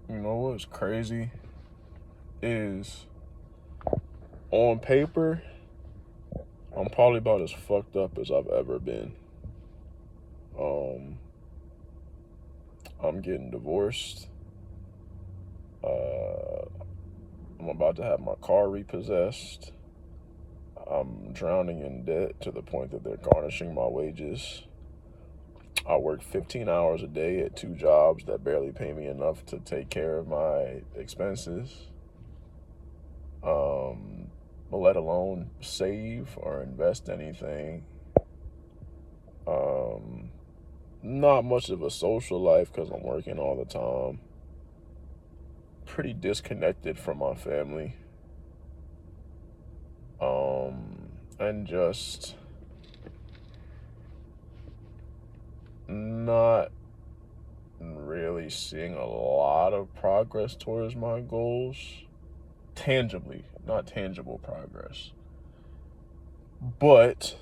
You know what's crazy is on paper, I'm probably about as fucked up as I've ever been. Um, I'm getting divorced. Uh, I'm about to have my car repossessed. I'm drowning in debt to the point that they're garnishing my wages. I work 15 hours a day at two jobs that barely pay me enough to take care of my expenses. Let alone save or invest anything. Um, Not much of a social life because I'm working all the time. Pretty disconnected from my family. And just not really seeing a lot of progress towards my goals. Tangibly, not tangible progress. But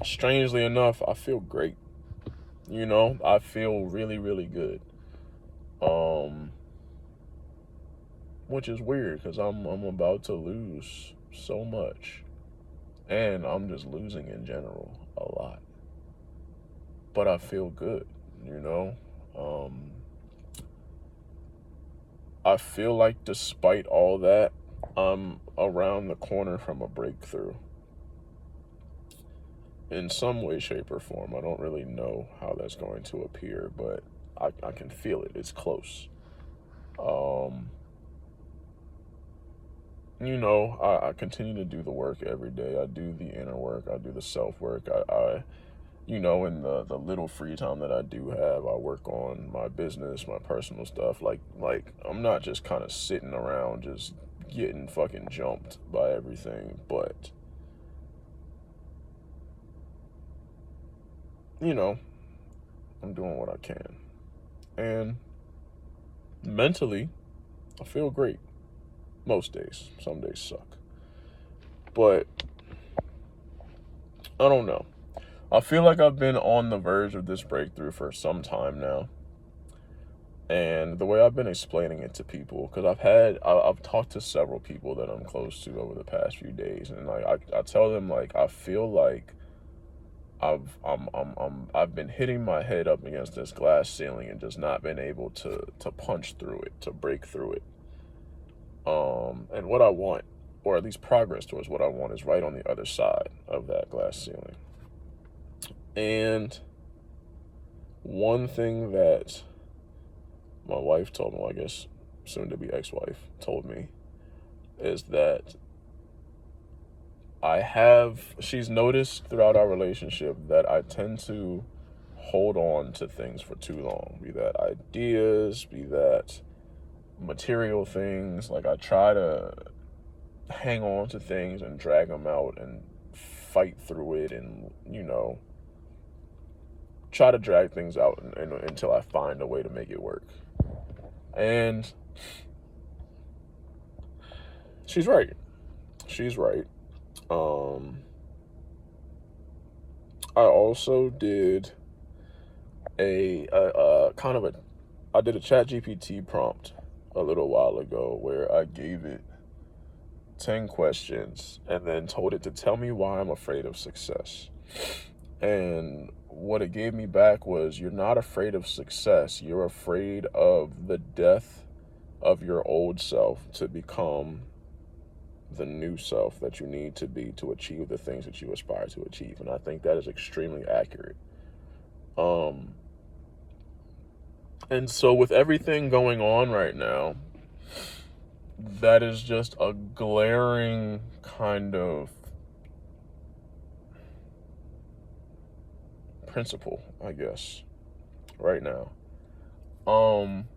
strangely enough, I feel great. I feel really, really good. Um, which is weird because I'm about to lose so much, and I'm just losing in general a lot. But I feel good, you know. Um, I feel like despite all that, I'm around the corner from a breakthrough in some way, shape, or form. I don't really know how that's going to appear, but I can feel it. It's close. Um, I continue to do the work every day. I do the inner work. I do the self work. In the little free time that I do have, I work on my business, my personal stuff. Like I'm not just kind of sitting around just getting fucking jumped by everything, but you know, I'm doing what I can. And mentally, I feel great most days. Some days suck. But I don't know. I feel like I've been on the verge of this breakthrough for some time now. And the way I've been explaining it to people, because I've talked to several people that I'm close to over the past few days, and like I tell them like I feel like I've been hitting my head up against this glass ceiling and just not been able to punch through it, to break through it. And what I want, or at least progress towards what I want, is right on the other side of that glass ceiling. And one thing that my wife told me, well, I guess soon to be ex-wife told me, is that she's noticed throughout our relationship that I tend to hold on to things for too long, be that ideas, be that material things. Like I try to hang on to things and drag them out and fight through it and, try to drag things out until I find a way to make it work. And she's right. She's right. Um, I also did a kind of a I did a ChatGPT prompt a little while ago where I gave it 10 questions and then told it to tell me why I'm afraid of success. And what it gave me back was, you're not afraid of success. You're afraid of the death of your old self to become the new self that you need to be to achieve the things that you aspire to achieve. And I think that is extremely accurate. Um, and so with everything going on right now, that is just a glaring kind of principle, I guess, right now. Um,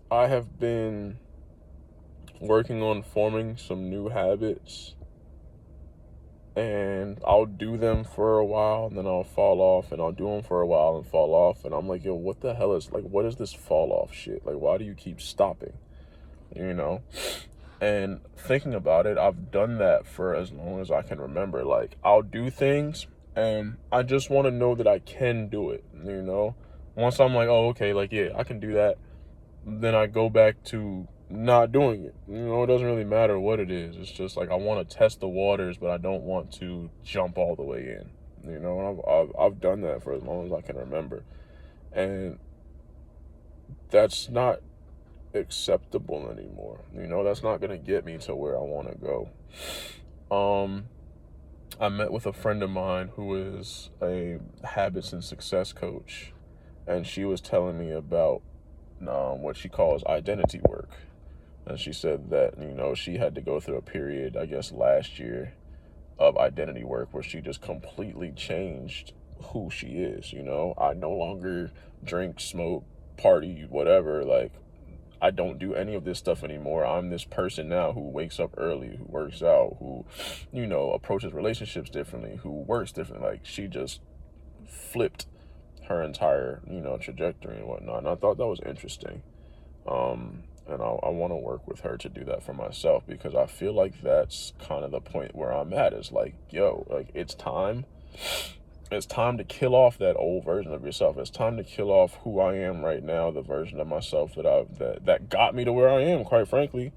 I have been working on forming some new habits, and I'll do them for a while and then I'll fall off, and I'll do them for a while and fall off, and I'm like, yo, what the hell is, like, what is this fall off shit? Like, why do you keep stopping? You know? And thinking about it, I've done that for as long as I can remember. Like, I'll do things And I just want to know that I can do it, Once I'm like, oh, okay, like, yeah, I can do that, then I go back to not doing it. It doesn't really matter what it is. It's just like I want to test the waters, but I don't want to jump all the way in. And I've done that for as long as I can remember. And that's not acceptable anymore. That's not going to get me to where I want to go. I met with a friend of mine who is a habits and success coach, and she was telling me about what she calls identity work. And she said that, she had to go through a period, I guess, last year of identity work where she just completely changed who she is. I no longer drink, smoke, party, whatever. Like, I don't do any of this stuff anymore. I'm this person now who wakes up early, who works out, who, approaches relationships differently, who works differently. Like, she just flipped her entire, trajectory and whatnot. And I thought that was interesting. And I want to work with her to do that for myself, because I feel like that's kind of the point where I'm at. Is like, yo, like, it's time to kill off that old version of yourself. It's time to kill off who I am right now, the version of myself that got me to where I am, quite frankly.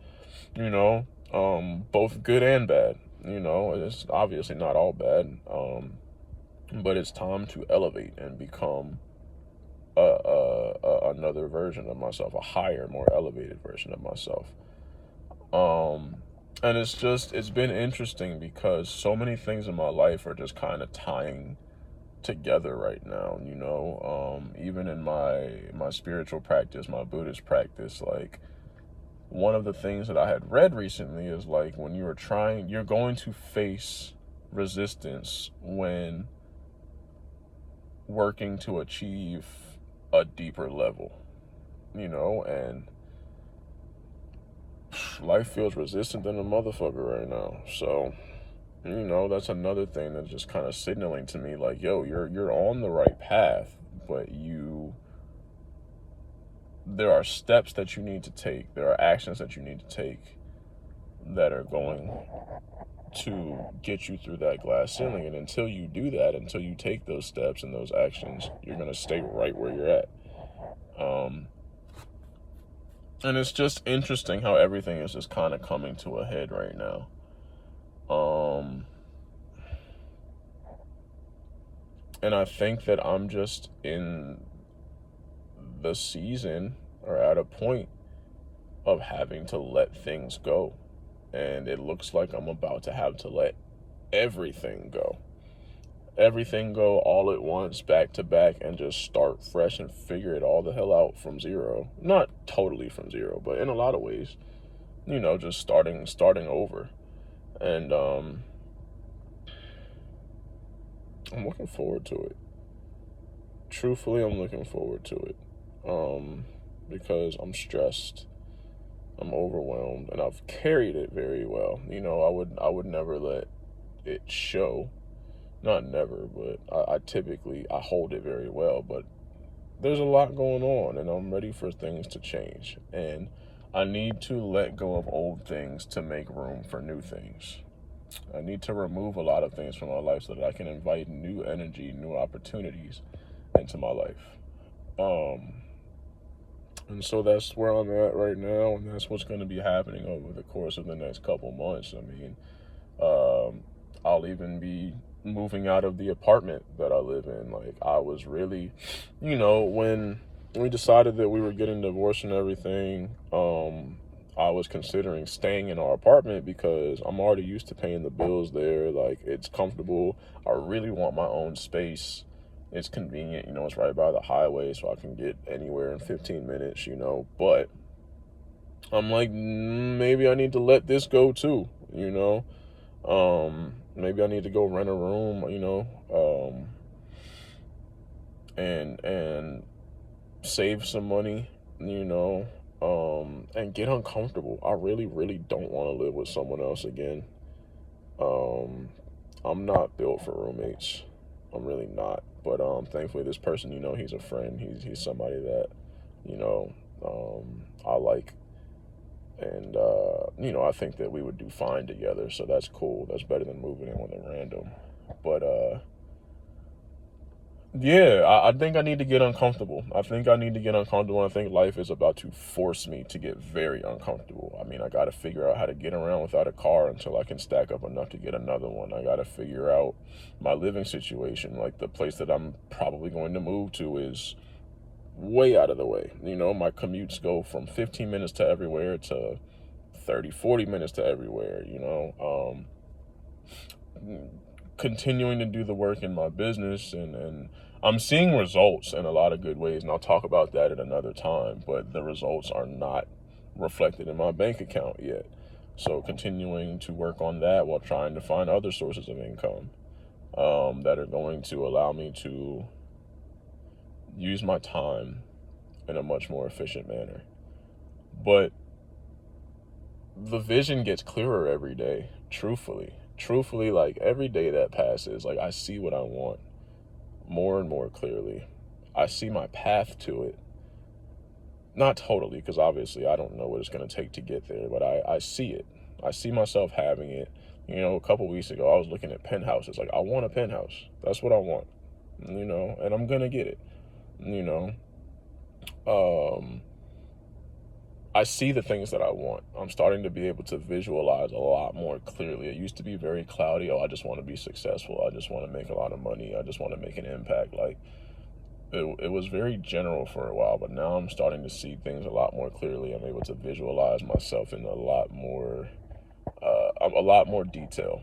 Both good and bad. It's obviously not all bad. But it's time to elevate and become another version of myself, a higher, more elevated version of myself. And it's been interesting because so many things in my life are just kind of tying together right now, even in my spiritual practice, my Buddhist practice. Like, one of the things that I had read recently is, like, when you're going to face resistance when working to achieve a deeper level, and life feels resistant than a motherfucker right now. So, that's another thing that's just kind of signaling to me, like, yo, you're on the right path, but there are steps that you need to take. There are actions that you need to take that are going to get you through that glass ceiling. And until you do that, until you take those steps and those actions, you're going to stay right where you're at. And it's just interesting how everything is just kind of coming to a head right now. And I think that I'm just in the season, or at a point of having to let things go. And it looks like I'm about to have to let everything go. Everything go all at once, back to back, and just start fresh and figure it all the hell out from zero. Not totally from zero, but in a lot of ways, just starting over. And I'm looking forward to it. Truthfully, I'm looking forward to it. Because I'm stressed, I'm overwhelmed, and I've carried it very well. I would never let it show. Not never, but I typically hold it very well. But there's a lot going on, and I'm ready for things to change. And I need to let go of old things to make room for new things. I need to remove a lot of things from my life so that I can invite new energy, new opportunities into my life. And so that's where I'm at right now, and that's what's going to be happening over the course of the next couple months. I mean, I'll even be moving out of the apartment that I live in. Like, I was really, when we decided that we were getting divorced and everything, I was considering staying in our apartment because I'm already used to paying the bills there. Like, it's comfortable. I really want my own space. It's convenient, it's right by the highway, so I can get anywhere in 15 minutes, but I'm like, maybe I need to let this go too, maybe I need to go rent a room, and save some money, and get uncomfortable. I really, really don't want to live with someone else again. I'm not built for roommates. I'm really not. But thankfully, this person, he's a friend. He's somebody that, I like. And, I think that we would do fine together. So that's cool. That's better than moving in with a random. But Yeah, I think I need to get uncomfortable. I think I need to get uncomfortable. I think life is about to force me to get very uncomfortable. I mean, I got to figure out how to get around without a car until I can stack up enough to get another one. I got to figure out my living situation. Like the place that I'm probably going to move to is way out of the way. You know, my commutes go from 15 minutes to everywhere to 30, 40 minutes to everywhere, you know. Continuing to do the work in my business, and I'm seeing results in a lot of good ways, and I'll talk about that at another time, but the results are not reflected in my bank account yet. So continuing to work on that while trying to find other sources of income that are going to allow me to use my time in a much more efficient manner. But the vision gets clearer every day, truthfully, like every day that passes, like I see what I want more and more clearly. I see my path to it. Not totally, because obviously I don't know what it's going to take to get there, but I see it. I see myself having it. You know, a couple weeks ago, I was looking at penthouses. Like, I want a penthouse. That's what I want, you know, and I'm going to get it, you know. Um, I see the things that I want. I'm starting to be able to visualize a lot more clearly. It used to be very cloudy. Oh, I just want to be successful. I just want to make a lot of money. I just want to make an impact. Like, it was very general for a while, but now I'm starting to see things a lot more clearly. I'm able to visualize myself in a lot more detail.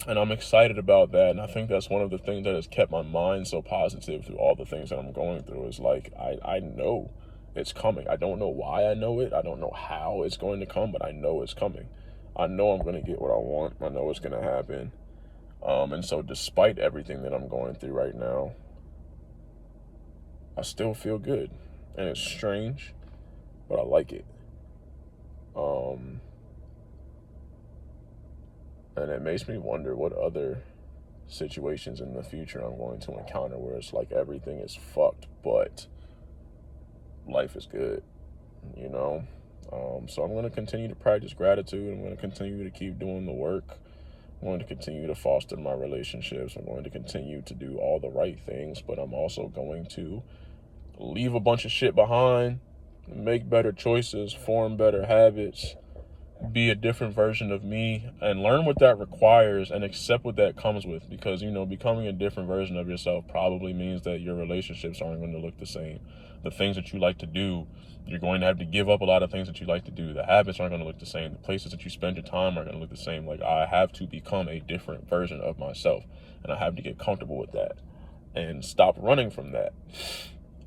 And I'm excited about that. And I think that's one of the things that has kept my mind so positive through all the things that I'm going through is like, I know it's coming. I don't know why I know it. I don't know how it's going to come, but I know it's coming. I know I'm going to get what I want. I know it's going to happen. And so despite everything that I'm going through right now, I still feel good. And it's strange, but I like it. Um, and it makes me wonder what other situations in the future I'm going to encounter where it's like everything is fucked, but life is good, you know? So I'm going to continue to practice gratitude. I'm going to continue to keep doing the work. I'm going to continue to foster my relationships. I'm going to continue to do all the right things, but I'm also going to leave a bunch of shit behind, make better choices, form better habits, be a different version of me, and learn what that requires and accept what that comes with, because you know, becoming a different version of yourself probably means that your relationships aren't going to look the same. The things that you like to do, you're going to have to give up a lot of things that you like to do. The habits aren't going to look the same. The places that you spend your time are going to look the same. Like, I have to become a different version of myself, and I have to get comfortable with that and stop running from that,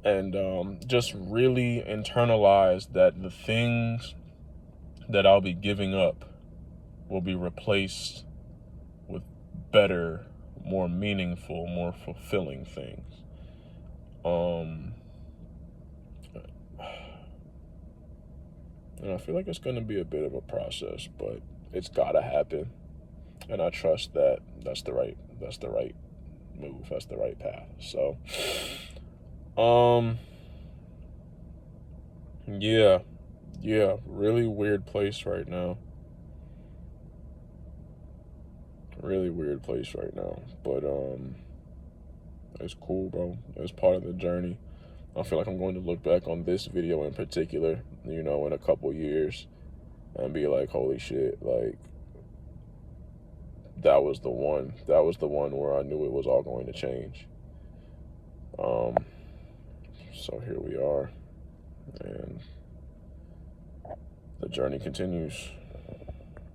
and just really internalize that the things that I'll be giving up will be replaced with better, more meaningful, more fulfilling things. And I feel like it's going to be a bit of a process, but it's got to happen. And I trust that that's the right move. That's the right path. So, um, yeah, really weird place right now. Really weird place right now. But, it's cool, bro. It's part of the journey. I feel like I'm going to look back on this video in particular, you know, in a couple years and be like, holy shit, like, that was the one. That was the one where I knew it was all going to change. Um, so here we are, and the journey continues.